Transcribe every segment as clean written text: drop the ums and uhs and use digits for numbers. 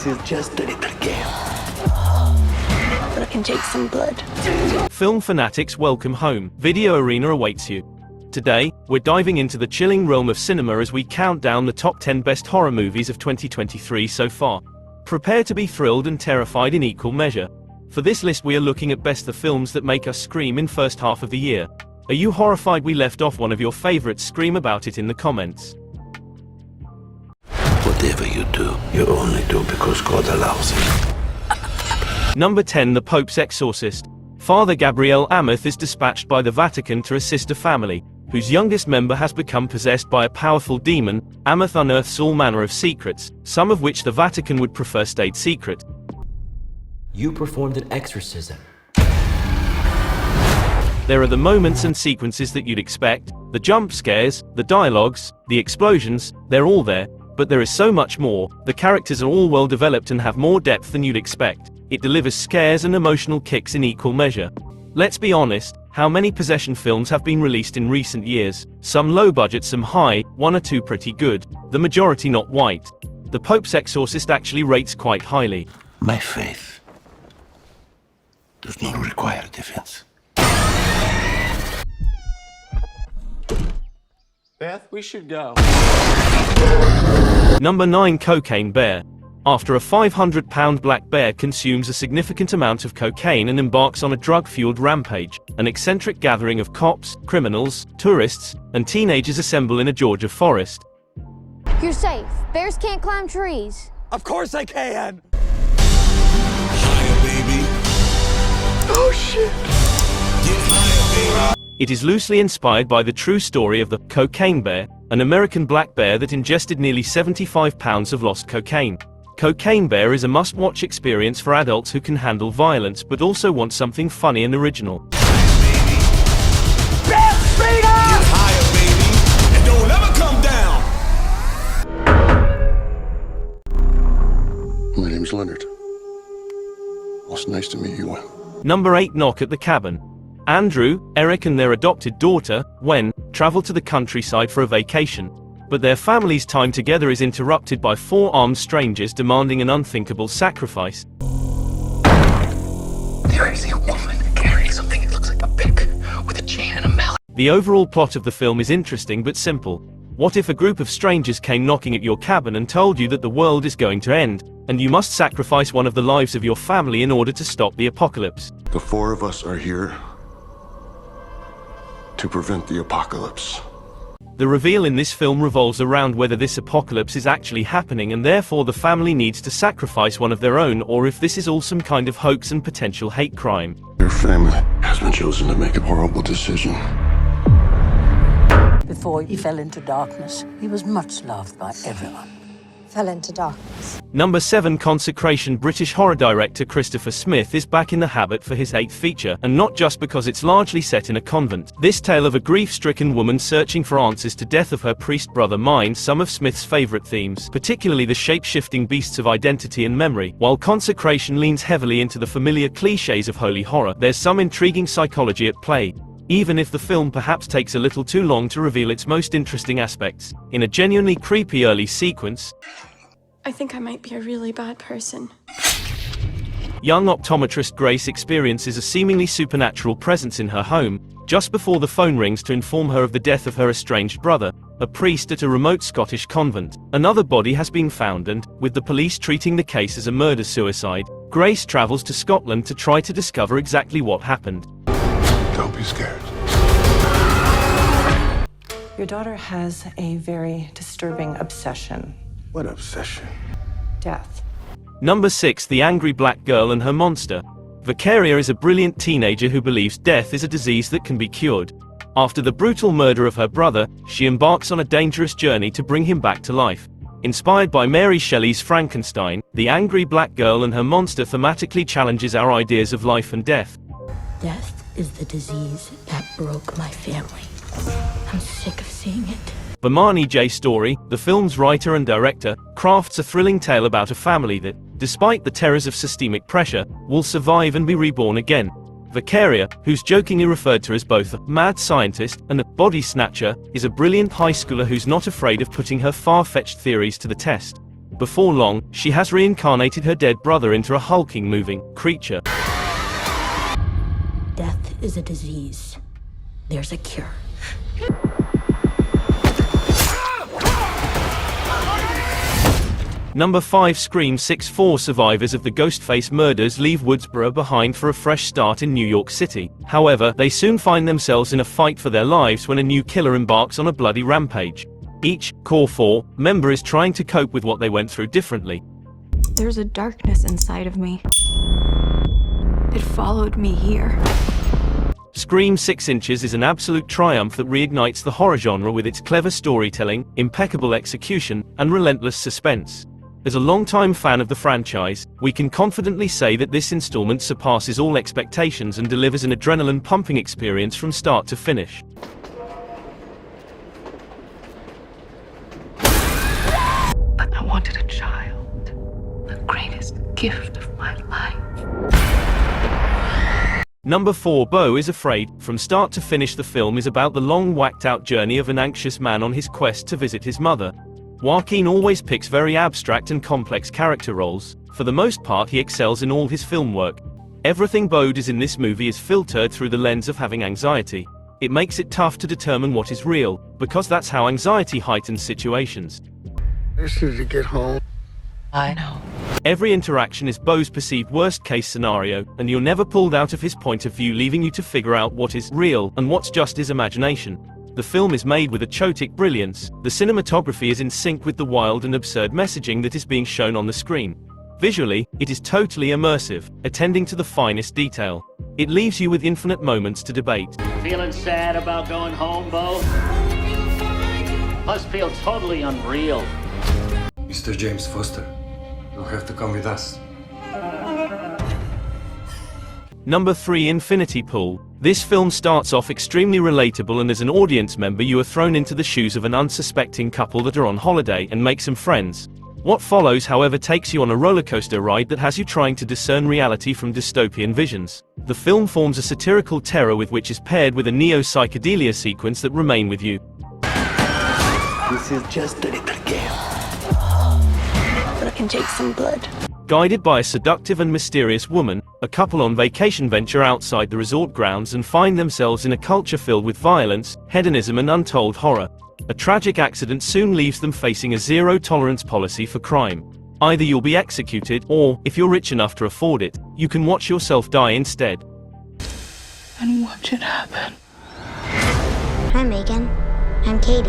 This is just a little game. But I can take some blood. Film fanatics, welcome home. Video Arena awaits you. Today, we're diving into the chilling realm of cinema as we count down the top 10 best horror movies of 2023 so far. Prepare to be thrilled and terrified in equal measure. For this list we are looking at best the films that make us scream in first half of the year. Are you horrified we left off one of your favorites? Scream about it in the comments. Whatever you do, you only do because God allows it. Number 10, The Pope's Exorcist. Father Gabriel Ameth is dispatched by the Vatican to assist a family, whose youngest member has become possessed by a powerful demon. Ameth unearths all manner of secrets, some of which the Vatican would prefer stayed secret. You performed an exorcism. There are the moments and sequences that you'd expect, the jump scares, the dialogues, the explosions, they're all there, but there is so much more. The characters are all well developed and have more depth than you'd expect. It delivers scares and emotional kicks in equal measure. Let's be honest, how many possession films have been released in recent years? Some low budget, some high, one or two pretty good, the majority not white. The Pope's Exorcist actually rates quite highly. My faith does not require defense. Beth, we should go. Number 9, Cocaine Bear. After a 500-pound black bear consumes a significant amount of cocaine and embarks on a drug-fueled rampage, an eccentric gathering of cops, criminals, tourists, and teenagers assemble in a Georgia forest. You're safe. Bears can't climb trees. Of course I can! Higher, baby. Oh shit! Get higher, baby. It is loosely inspired by the true story of the Cocaine Bear, an American black bear that ingested nearly 75 pounds of lost cocaine. Cocaine Bear is a must-watch experience for adults who can handle violence but also want something funny and original. Beth, speed up! Get higher, baby. And don't ever come down. My name's Leonard. Well, it's nice to meet you. Number 8, Knock at the Cabin. Andrew, Eric and their adopted daughter, Wen, travel to the countryside for a vacation. But their family's time together is interrupted by 4 armed strangers demanding an unthinkable sacrifice. There is a woman carrying something that looks like a pick with a chain and a mallet. The overall plot of the film is interesting but simple. What if a group of strangers came knocking at your cabin and told you that the world is going to end, and you must sacrifice one of the lives of your family in order to stop the apocalypse? The 4 of us are here to prevent the apocalypse. The reveal in this film revolves around whether this apocalypse is actually happening and therefore the family needs to sacrifice one of their own, or if this is all some kind of hoax and potential hate crime. Your family has been chosen to make a horrible decision. Before he fell into darkness, he was much loved by everyone. Fell into darkness. Number 7, Consecration. British horror director Christopher Smith is back in the habit for his 8th feature, and not just because it's largely set in a convent. This tale of a grief-stricken woman searching for answers to death of her priest brother mines some of Smith's favorite themes, particularly the shape-shifting beasts of identity and memory. While Consecration leans heavily into the familiar cliches of holy horror, there's some intriguing psychology at play, even if the film perhaps takes a little too long to reveal its most interesting aspects. In a genuinely creepy early sequence, I think I might be a really bad person. young optometrist Grace experiences a seemingly supernatural presence in her home, just before the phone rings to inform her of the death of her estranged brother, a priest at a remote Scottish convent. Another body has been found and, with the police treating the case as a murder-suicide, Grace travels to Scotland to try to discover exactly what happened. Don't be scared. Your daughter has a very disturbing obsession. What obsession? Death. Number 6, The Angry Black Girl and Her Monster. Vicaria is a brilliant teenager who believes death is a disease that can be cured. After the brutal murder of her brother, she embarks on a dangerous journey to bring him back to life. Inspired by Mary Shelley's Frankenstein, The Angry Black Girl and Her Monster thematically challenges our ideas of life and death. Death is the disease that broke my family. I'm sick of seeing it. Bomani J. Story, the film's writer and director, crafts a thrilling tale about a family that, despite the terrors of systemic pressure, will survive and be reborn again. Vicaria, who's jokingly referred to as both a mad scientist and a body snatcher, is a brilliant high schooler who's not afraid of putting her far-fetched theories to the test. Before long, she has reincarnated her dead brother into a hulking, moving creature. Death is a disease. There's a cure. Number 5. Scream 6. 4 survivors of the Ghostface murders leave Woodsboro behind for a fresh start in New York City. However, they soon find themselves in a fight for their lives when a new killer embarks on a bloody rampage. Each Core 4 member is trying to cope with what they went through differently. There's a darkness inside of me. It followed me here. Scream 6 Inches is an absolute triumph that reignites the horror genre with its clever storytelling, impeccable execution, and relentless suspense. As a longtime fan of the franchise, we can confidently say that this installment surpasses all expectations and delivers an adrenaline-pumping experience from start to finish. But I wanted a child, the greatest gift of my life. Number 4. Beau is Afraid. From start to finish, the film is about the long, whacked-out journey of an anxious man on his quest to visit his mother. Joaquin always picks very abstract and complex character roles. For the most part, he excels in all his film work. Everything Beau does in this movie is filtered through the lens of having anxiety. It makes it tough to determine what is real, because that's how anxiety heightens situations. As soon as you get home. I know. Every interaction is Beau's perceived worst-case scenario, and you're never pulled out of his point of view, leaving you to figure out what is real and what's just his imagination. The film is made with a chotic brilliance. The cinematography is in sync with the wild and absurd messaging that is being shown on the screen. Visually, it is totally immersive, attending to the finest detail. It leaves you with infinite moments to debate. Feeling sad about going home, Beau? Must feel totally unreal. Mr. James Foster, you'll have to come with us. Number 3. Infinity Pool. This film starts off extremely relatable, and as an audience member you are thrown into the shoes of an unsuspecting couple that are on holiday and make some friends. What follows, however, takes you on a rollercoaster ride that has you trying to discern reality from dystopian visions. The film forms a satirical terror with which is paired with a neo-psychedelia sequence that remain with you. This is just a little game. But I can take some blood. Guided by a seductive and mysterious woman, a couple on vacation venture outside the resort grounds and find themselves in a culture filled with violence, hedonism and untold horror. A tragic accident soon leaves them facing a zero-tolerance policy for crime. Either you'll be executed, or, if you're rich enough to afford it, you can watch yourself die instead. And watch it happen. Hi, Megan. I'm Katie.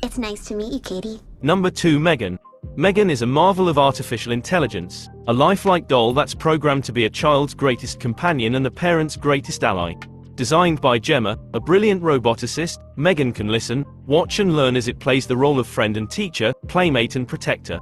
It's nice to meet you, Katie. Number 2. Megan. Megan is a marvel of artificial intelligence, a lifelike doll that's programmed to be a child's greatest companion and a parent's greatest ally. Designed by Gemma, a brilliant roboticist, Megan can listen, watch and learn as it plays the role of friend and teacher, playmate and protector.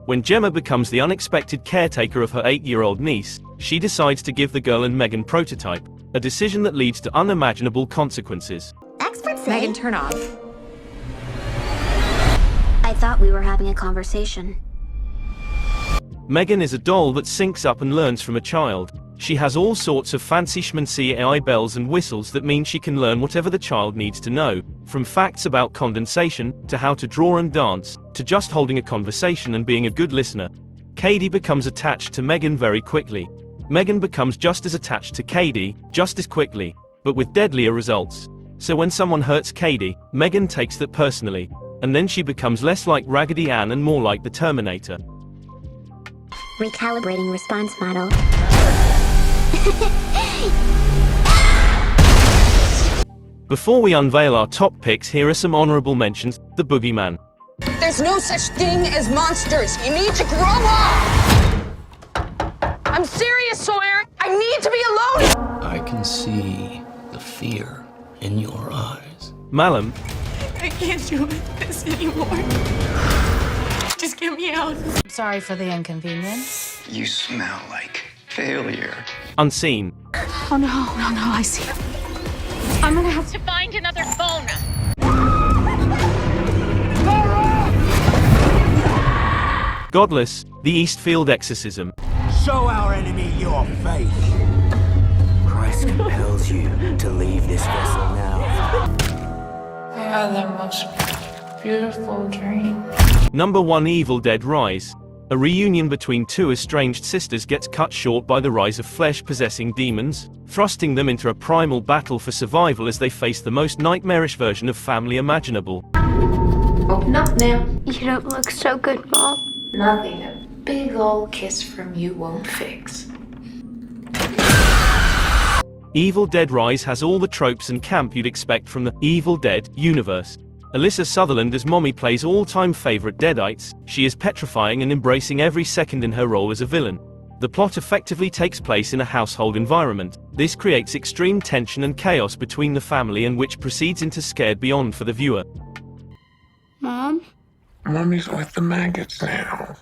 When Gemma becomes the unexpected caretaker of her 8-year-old niece, she decides to give the girl and Megan prototype, a decision that leads to unimaginable consequences. Experts say... Megan, turn off. I thought we were having a conversation. Megan is a doll that syncs up and learns from a child. She has all sorts of fancy schmancy AI bells and whistles that mean she can learn whatever the child needs to know, from facts about condensation, to how to draw and dance, to just holding a conversation and being a good listener. Katie becomes attached to Megan very quickly. Megan becomes just as attached to Katie, just as quickly, but with deadlier results. So when someone hurts Katie, Megan takes that personally, and then she becomes less like Raggedy Ann and more like the Terminator. Recalibrating response model. Before we unveil our top picks, here are some honorable mentions. The Boogeyman. There's no such thing as monsters. You need to grow up. I'm serious, Sawyer. I need to be alone. I can see the fear in your eyes. Malum. I can't do this anymore. Just get me out. Sorry for the inconvenience. You smell like failure. Unseen. Oh no, I see it. I'm gonna have to find another phone. Godless. The Eastfield Exorcism. Show our enemy your faith. Christ compels you to leave this vessel now. Yeah, that much. beautiful dream. Number 1. Evil Dead Rise. A reunion between two estranged sisters gets cut short by the rise of flesh-possessing demons, thrusting them into a primal battle for survival as they face the most nightmarish version of family imaginable. Open up now. You don't look so good, Mom. Nothing a big old kiss from you won't fix. Evil Dead Rise has all the tropes and camp you'd expect from the Evil Dead universe. Alyssa Sutherland as Mommy plays all-time favorite Deadites. She is petrifying and embracing every second in her role as a villain. The plot effectively takes place in a household environment. This creates extreme tension and chaos between the family, and which proceeds into Scared Beyond for the viewer. Mom? Mommy's with the maggots now.